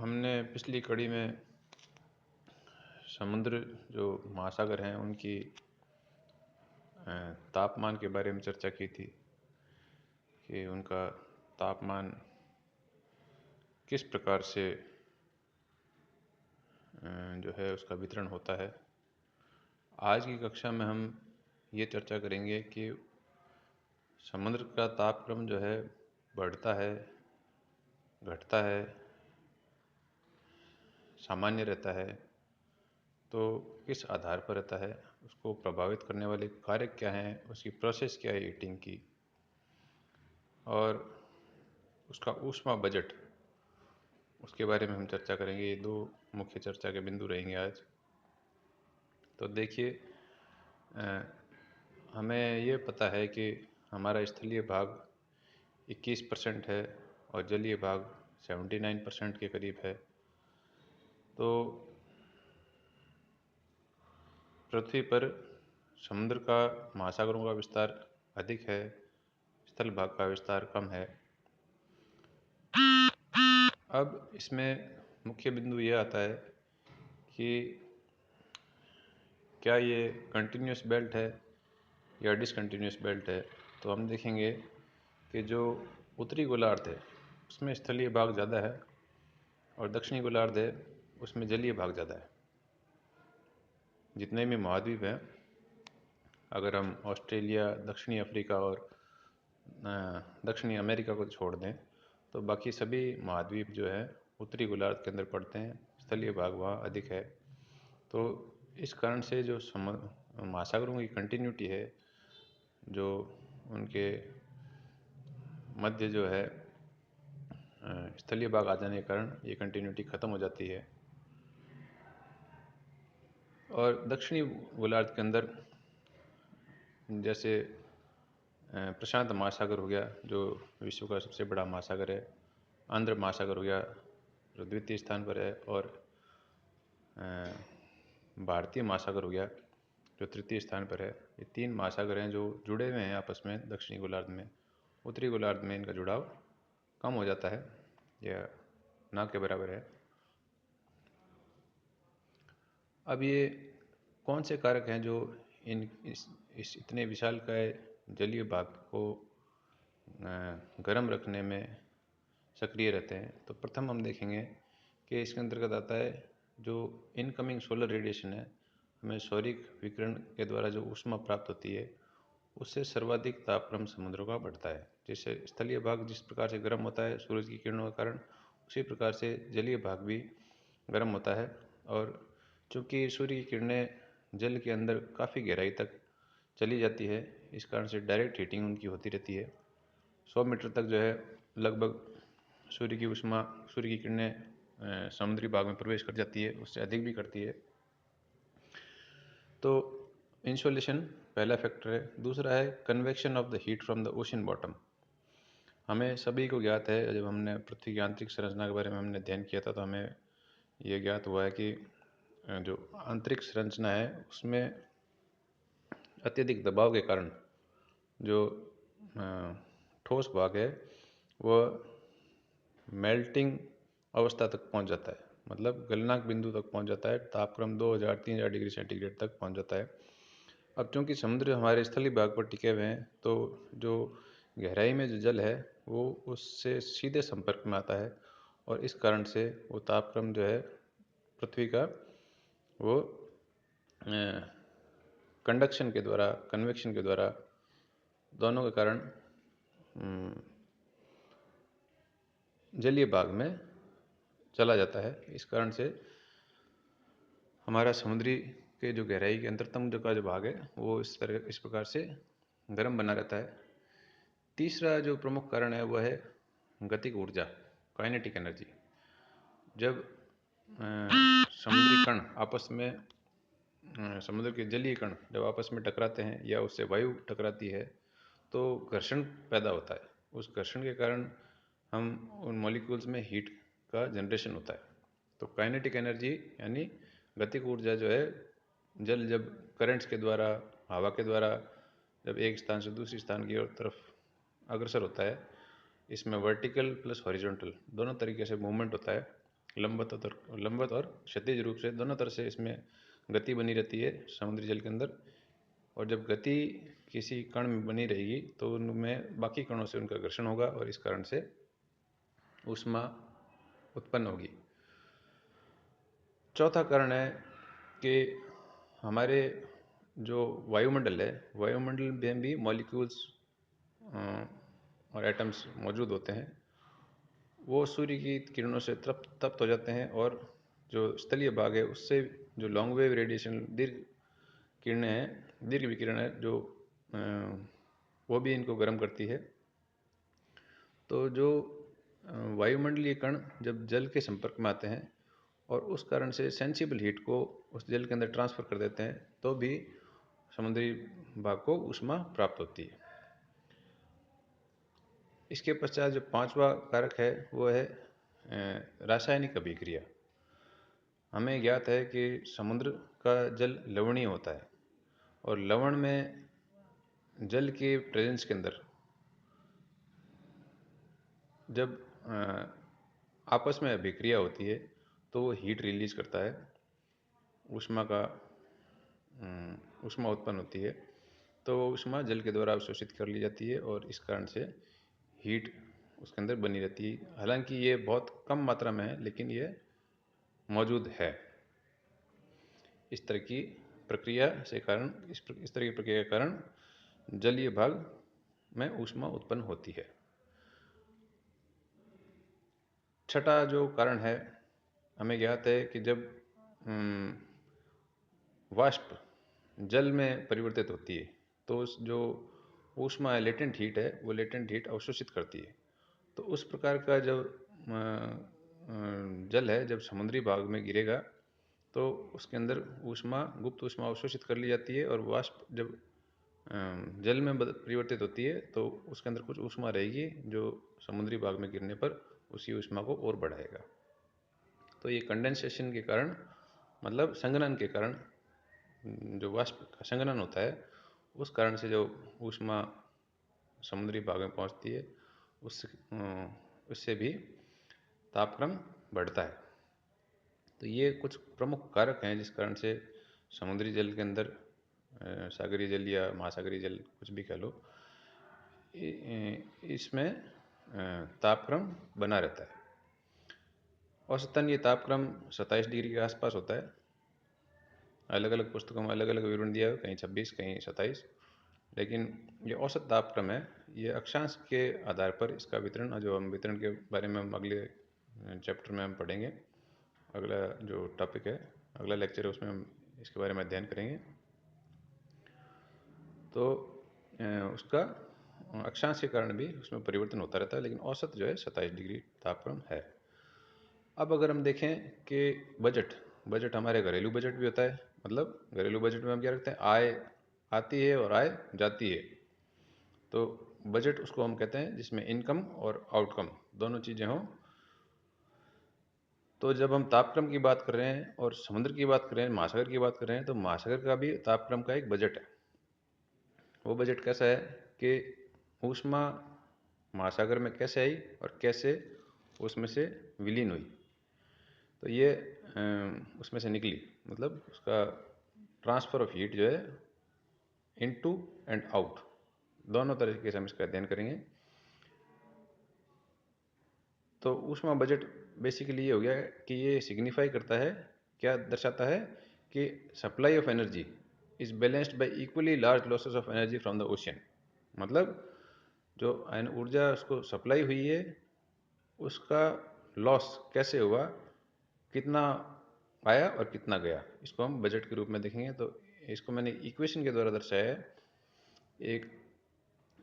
हमने पिछली कड़ी में समुद्र जो महासागर हैं उनकी तापमान के बारे में चर्चा की थी कि उनका तापमान किस प्रकार से जो है उसका वितरण होता है। आज की कक्षा में हम ये चर्चा करेंगे कि समुद्र का तापक्रम जो है बढ़ता है, घटता है, सामान्य रहता है, तो किस आधार पर रहता है, उसको प्रभावित करने वाले कारक क्या हैं, उसकी प्रोसेस क्या है हीटिंग की, और उसका ऊष्मा बजट, उसके बारे में हम चर्चा करेंगे। ये दो मुख्य चर्चा के बिंदु रहेंगे आज। तो देखिए, हमें ये पता है कि हमारा स्थलीय भाग 21% है और जलीय भाग 79% के करीब है। तो पृथ्वी पर समुद्र का, महासागरों का विस्तार अधिक है, स्थल भाग का विस्तार कम है। अब इसमें मुख्य बिंदु यह आता है कि क्या ये कंटिन्यूस बेल्ट है या डिसकंटिन्यूस बेल्ट है। तो हम देखेंगे कि जो उत्तरी गोलार्ध है उसमें स्थलीय भाग ज़्यादा है और दक्षिणी गोलार्ध है उसमें जलीय भाग ज़्यादा है। जितने भी महाद्वीप हैं, अगर हम ऑस्ट्रेलिया, दक्षिणी अफ्रीका और दक्षिणी अमेरिका को छोड़ दें तो बाकी सभी महाद्वीप जो है उत्तरी गोलार्ध के अंदर पड़ते हैं, स्थलीय भाग वहाँ अधिक है। तो इस कारण से जो महासागरों की कंटिन्यूटी है, जो उनके मध्य जो है स्थलीय भाग आ जाने के कारण ये कंटिन्यूटी ख़त्म हो जाती है। और दक्षिणी गोलार्ध के अंदर जैसे प्रशांत महासागर हो गया जो विश्व का सबसे बड़ा महासागर है, आंध्र महासागर हो गया जो द्वितीय स्थान पर है, और भारतीय महासागर हो गया जो तृतीय स्थान पर है। ये तीन महासागर हैं जो जुड़े हुए हैं आपस में दक्षिणी गोलार्ध में। उत्तरी गोलार्ध में इनका जुड़ाव कम हो जाता है या ना के बराबर है। अब ये कौन से कारक हैं जो इस इतने विशालकाय जलीय भाग को गर्म रखने में सक्रिय रहते हैं। तो प्रथम हम देखेंगे कि इसके अंतर्गत आता है जो इनकमिंग सोलर रेडिएशन है, हमें सौरिक विकिरण के द्वारा जो ऊष्मा प्राप्त होती है उससे सर्वाधिक तापक्रम समुद्रों का बढ़ता है। जैसे स्थलीय भाग जिस प्रकार से गर्म होता है सूरज की किरणों के कारण, उसी प्रकार से जलीय भाग भी गर्म होता है। और चूँकि सूर्य की किरणें जल के अंदर काफ़ी गहराई तक चली जाती है, इस कारण से डायरेक्ट हीटिंग उनकी होती रहती है। 100 मीटर तक जो है लगभग सूर्य की ऊष्मा, सूर्य की किरणें समुद्री भाग में प्रवेश कर जाती है, उससे अधिक भी करती है। तो इंसोलेशन पहला फैक्टर है। दूसरा है convection of the heat from the ocean bottom. हमें सभी को ज्ञात है, जब हमने पृथ्वी की आंतरिक संरचना के बारे में हमने अध्ययन किया था तो हमें ये ज्ञात हुआ है कि जो आंतरिक संरचना है उसमें अत्यधिक दबाव के कारण जो ठोस भाग है वह मेल्टिंग अवस्था तक पहुंच जाता है, मतलब गलनांक बिंदु तक पहुंच जाता है। तापक्रम 2000-3000 डिग्री सेंटीग्रेड तक पहुंच जाता है। अब चूँकि समुद्र हमारे स्थलीय भाग पर टिके हुए हैं तो जो गहराई में जो जल है वो उससे सीधे संपर्क में आता है और इस कारण से वो तापक्रम जो है पृथ्वी का वो कंडक्शन के द्वारा, कन्वेक्शन के द्वारा, दोनों के कारण जलीय भाग में चला जाता है। इस कारण से हमारा समुद्री के जो गहराई के अंतरतम जो का जो भाग है वो इस प्रकार से गर्म बना रहता है। तीसरा जो प्रमुख कारण है वह है गतिक ऊर्जा, काइनेटिक एनर्जी। जब समुद्री कण आपस में, समुद्र के जलीय कण जब आपस में टकराते हैं या उससे वायु टकराती है तो घर्षण पैदा होता है। उस घर्षण के कारण हम उन मॉलिक्यूल्स में हीट का जनरेशन होता है। तो काइनेटिक एनर्जी यानी गतिक ऊर्जा जो है, जल जब करंट्स के द्वारा, हवा के द्वारा जब एक स्थान से दूसरी स्थान की तरफ अग्रसर होता है, इसमें वर्टिकल प्लस हॉरिजॉन्टल दोनों तरीके से मूवमेंट होता है। लंबवत और क्षैतिज रूप से दोनों तरह से इसमें गति बनी रहती है समुद्री जल के अंदर। और जब गति किसी कण में बनी रहेगी तो उनमें बाकी कणों से उनका घर्षण होगा और इस कारण से ऊष्मा उत्पन्न होगी। चौथा कारण है कि हमारे जो वायुमंडल है, वायुमंडल में भी मॉलिक्यूल्स और एटम्स मौजूद होते हैं। वो सूर्य की किरणों से तप्त हो जाते हैं और जो स्थलीय भाग है उससे जो लॉन्ग वेव रेडिएशन दीर्घ किरणें हैं, दीर्घ विकिरण है जो वो भी इनको गर्म करती है। तो जो वायुमंडलीय कण जब जल के संपर्क में आते हैं और उस कारण से सेंसिबल हीट को उस जल के अंदर ट्रांसफ़र कर देते हैं तो भी समुद्री भाग को ऊष्मा प्राप्त होती है। इसके पश्चात जो पांचवा कारक है वो है रासायनिक अभिक्रिया। हमें ज्ञात है कि समुद्र का जल लवणीय होता है और लवण में जल के प्रेजेंस के अंदर जब आपस में अभिक्रिया होती है तो वो हीट रिलीज करता है, ऊष्मा उत्पन्न होती है। तो वो ऊष्मा जल के द्वारा अवशोषित कर ली जाती है और इस कारण से हीट उसके अंदर बनी रहती है। हालांकि ये बहुत कम मात्रा में है लेकिन ये मौजूद है। इस तरह की प्रक्रिया से कारण इस तरह की प्रक्रिया के कारण जलीय भाग में ऊष्मा उत्पन्न होती है। छठा जो कारण है, हमें ज्ञात है कि जब वाष्प जल में परिवर्तित होती है तो जो ऊष्मा है, लेटेंट हीट है, वो लेटेंट हीट अवशोषित करती है। तो उस प्रकार का जब जल है जब समुद्री भाग में गिरेगा तो उसके अंदर ऊष्मा, गुप्त ऊष्मा अवशोषित कर ली जाती है और वाष्प जब जल में परिवर्तित होती है तो उसके अंदर कुछ ऊष्मा रहेगी जो समुद्री भाग में गिरने पर उसी ऊष्मा को और बढ़ाएगा। तो ये कंडेंसेशन के कारण, मतलब संघनन के कारण, जो वाष्प का संघनन होता है उस कारण से जो ऊष्मा समुद्री भाग में पहुंचती है उससे भी तापक्रम बढ़ता है। तो ये कुछ प्रमुख कारक हैं जिस कारण से समुद्री जल के अंदर, सागरीय जल या महासागरीय जल कुछ भी कह लो, इसमें तापक्रम बना रहता है। औसतन ये तापक्रम 27 डिग्री के आसपास होता है। अलग अलग पुस्तकों में अलग अलग विवरण दिया है, कहीं 26, कहीं 27, लेकिन ये औसत तापक्रम है। ये अक्षांश के आधार पर इसका वितरण, जो हम वितरण के बारे में हम अगले चैप्टर में हम पढ़ेंगे, अगला जो टॉपिक है, अगला लेक्चर है, उसमें हम इसके बारे में अध्ययन करेंगे। तो उसका अक्षांश के कारण भी उसमें परिवर्तन होता रहता है, लेकिन औसत जो है 27 डिग्री तापक्रम है। अब अगर हम देखें कि बजट हमारे घरेलू बजट भी होता है। मतलब घरेलू बजट में हम क्या रखते हैं, आय आती है और आय जाती है। तो बजट उसको हम कहते हैं जिसमें इनकम और आउटकम दोनों चीज़ें हों। तो जब हम तापक्रम की बात कर रहे हैं और समुद्र की बात कर रहे हैं, महासागर की बात कर रहे हैं, तो महासागर का भी तापक्रम का एक बजट है। वो बजट कैसा है कि ऊष्मा महासागर में कैसे आई और कैसे उसमें से विलीन हुई, तो ये उसमें से निकली, मतलब उसका ट्रांसफ़र ऑफ हीट जो है इनटू एंड आउट, दोनों तरीके से हम इसका अध्ययन करेंगे। तो ऊष्मा बजट बेसिकली ये हो गया कि ये सिग्निफाई करता है, क्या दर्शाता है कि supply of energy is balanced bye equally large losses of energy from the ocean. मतलब जो ऊर्जा उसको सप्लाई हुई है उसका लॉस कैसे हुआ, कितना आया और कितना गया, इसको हम बजट के रूप में देखेंगे। तो इसको मैंने इक्वेशन के द्वारा दर्शाया है। एक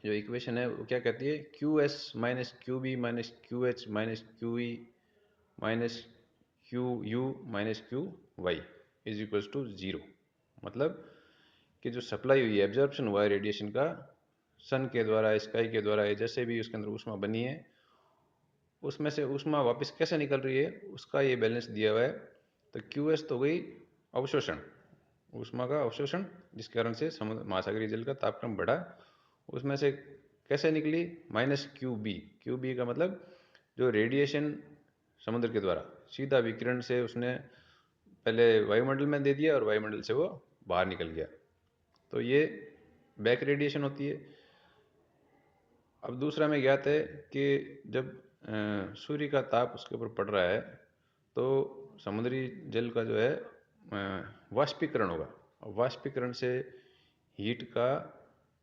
जो इक्वेशन है वो क्या कहती है, Q S minus Q B minus Q H minus Q E minus Q U minus Q Y is equals to 0। मतलब कि जो सप्लाई हुई है, एब्जॉर्प्शन हुआ है रेडिएशन का सन के द्वारा, स्काई के द्वारा, जैसे भी उसके अंदर ऊष्मा बनी है, उसमें से ऊष्मा वापस कैसे निकल रही है उसका ये बैलेंस दिया हुआ है। तो क्यू एस तो गई अवशोषण, ऊष्मा का अवशोषण, जिसके कारण से महासागरीय जल का तापक्रम बढ़ा। उसमें से कैसे निकली, माइनस क्यू बी का मतलब जो रेडिएशन समुद्र के द्वारा सीधा विकिरण से उसने पहले वायुमंडल में दे दिया और वायुमंडल से वो बाहर निकल गया, तो ये बैक रेडिएशन होती है। अब दूसरा में ज्ञात है कि जब सूर्य का ताप उसके ऊपर पड़ रहा है तो समुद्री जल का जो है वाष्पीकरण होगा, और वाष्पीकरण से हीट का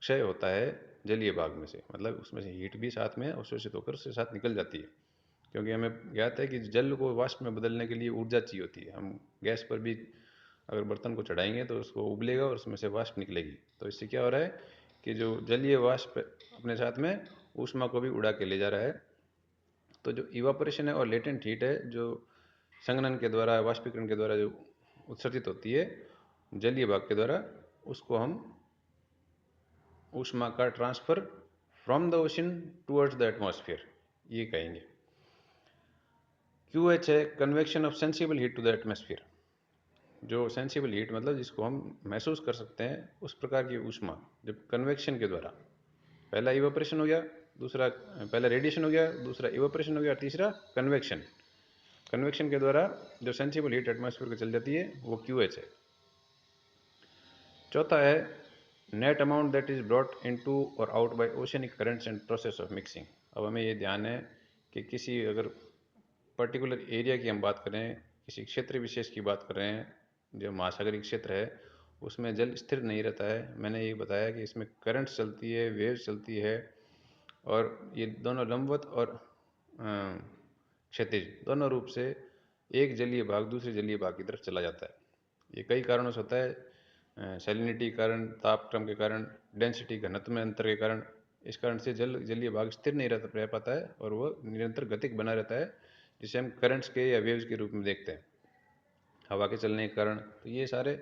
क्षय होता है जलीय भाग में से, मतलब उसमें से हीट भी साथ में अवशोषित होकर उसके साथ निकल जाती है। क्योंकि हमें ज्ञात है कि जल को वाष्प में बदलने के लिए ऊर्जा चाहिए होती है। हम गैस पर भी अगर बर्तन को चढ़ाएंगे तो उसको उबलेगा और उसमें से वाष्प निकलेगी, तो इससे क्या हो रहा है कि जो जलीय वाष्प अपने साथ में ऊष्मा को भी उड़ा के ले जा रहा है। तो जो इवापोरेशन है और लेटेंट हीट है, जो संघनन के द्वारा वाष्पीकरण के द्वारा जो उत्सर्जित होती है जलीय भाग के द्वारा, उसको हम ऊष्मा का transfer from the ocean towards the atmosphere ये कहेंगे। QH है convection of sensible heat to the atmosphere. जो सेंसिबल हीट मतलब जिसको हम महसूस कर सकते हैं, उस प्रकार की ऊष्मा जब कन्वेक्शन के द्वारा, पहला इवेपोरेशन हो गया, दूसरा पहला रेडिएशन हो गया, दूसरा इवेपोरेशन हो गया, तीसरा कन्वेक्शन। कन्वेक्शन के द्वारा जो सेंसिबल हीट एटमॉस्फेयर को चल जाती है वो QH है। चौथा है net amount that is brought into और out by oceanic currents and process of mixing. अब हमें ये ध्यान है कि किसी अगर पर्टिकुलर एरिया की हम बात करें, किसी क्षेत्र विशेष की बात कर रहे हैं, जो महासागरीय क्षेत्र है उसमें जल स्थिर नहीं रहता है। मैंने ये बताया कि इसमें करंट्स चलती है, वेव्स चलती है, और ये दोनों लंबवत और क्षैतिज दोनों रूप से एक जलीय भाग दूसरे जलीय भाग की तरफ चला जाता है। ये कई कारणों से होता है, सैलिनिटी के कारण, तापक्रम के कारण, डेंसिटी घनत्व में अंतर के कारण। इस कारण से जलीय भाग स्थिर नहीं रह पाता है और वो निरंतर गतिक बना रहता है, जिसे हम करंट्स के या वेव्स के रूप में देखते हैं, हवा के चलने के कारण। तो ये सारे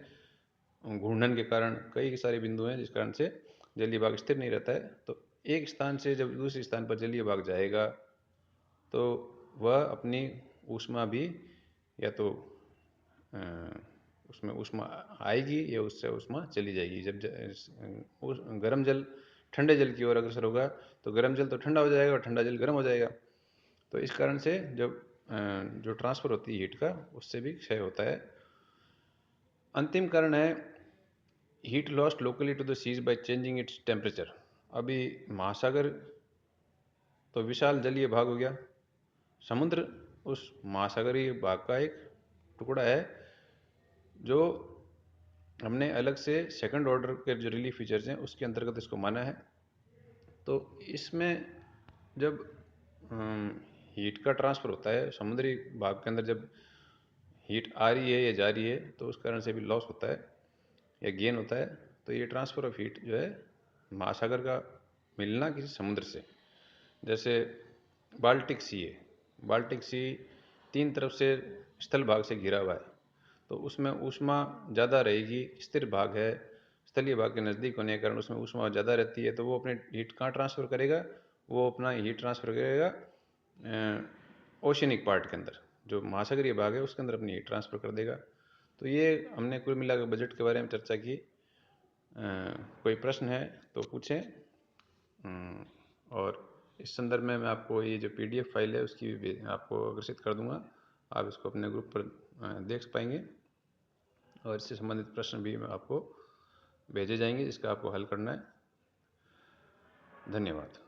घूर्णन के कारण कई सारे बिंदु हैं जिस कारण से जलीय भाग स्थिर नहीं रहता है। तो एक स्थान से जब दूसरे स्थान पर जलीय भाग जाएगा तो वह अपनी ऊष्मा भी या तो उसमें ऊष्मा आएगी या उससे ऊष्मा चली जाएगी। जब गर्म जल ठंडे जल की ओर अग्रसर होगा तो गर्म जल तो ठंडा हो जाएगा और ठंडा जल गर्म हो जाएगा। तो इस कारण से जब जो ट्रांसफ़र होती है हीट का, उससे भी क्षय होता है। अंतिम कारण है heat lost locally to the seas by changing its temperature. अभी महासागर तो विशाल जलीय भाग हो गया, समुद्र उस महासागरीय भाग का एक टुकड़ा है जो हमने अलग से सेकंड ऑर्डर के जो रिलीफ फीचर्स हैं उसके अंतर्गत इसको माना है। तो इसमें जब हीट का ट्रांसफ़र होता है समुद्री भाग के अंदर, जब हीट आ रही है या जा रही है तो उस कारण से भी लॉस होता है या गेन होता है। तो ये ट्रांसफ़र ऑफ हीट जो है महासागर का मिलना किसी समुद्र से, जैसे बाल्टिक सी है, बाल्टिक सी तीन तरफ से स्थल भाग से घिरा हुआ है, तो उसमें ऊष्मा ज़्यादा रहेगी, स्थिर भाग है, स्थलीय भाग के नज़दीक होने के कारण उसमें ऊष्मा ज़्यादा रहती है। तो वो अपने हीट कहाँ ट्रांसफ़र करेगा, वो अपना हीट ट्रांसफ़र करेगा ओशनिक पार्ट के अंदर, जो महासागरीय भाग है उसके अंदर अपनी हीट ट्रांसफ़र कर देगा। तो ये हमने कुल मिलाकर बजट के बारे में चर्चा की। कोई प्रश्न है तो पूछें। और इस संदर्भ में मैं आपको ये जो PDF फाइल है उसकी भी आपको अग्रसित कर दूंगा, आप इसको अपने ग्रुप पर देख पाएंगे, और इससे संबंधित प्रश्न भी आपको भेजे जाएंगे जिसका आपको हल करना है। धन्यवाद।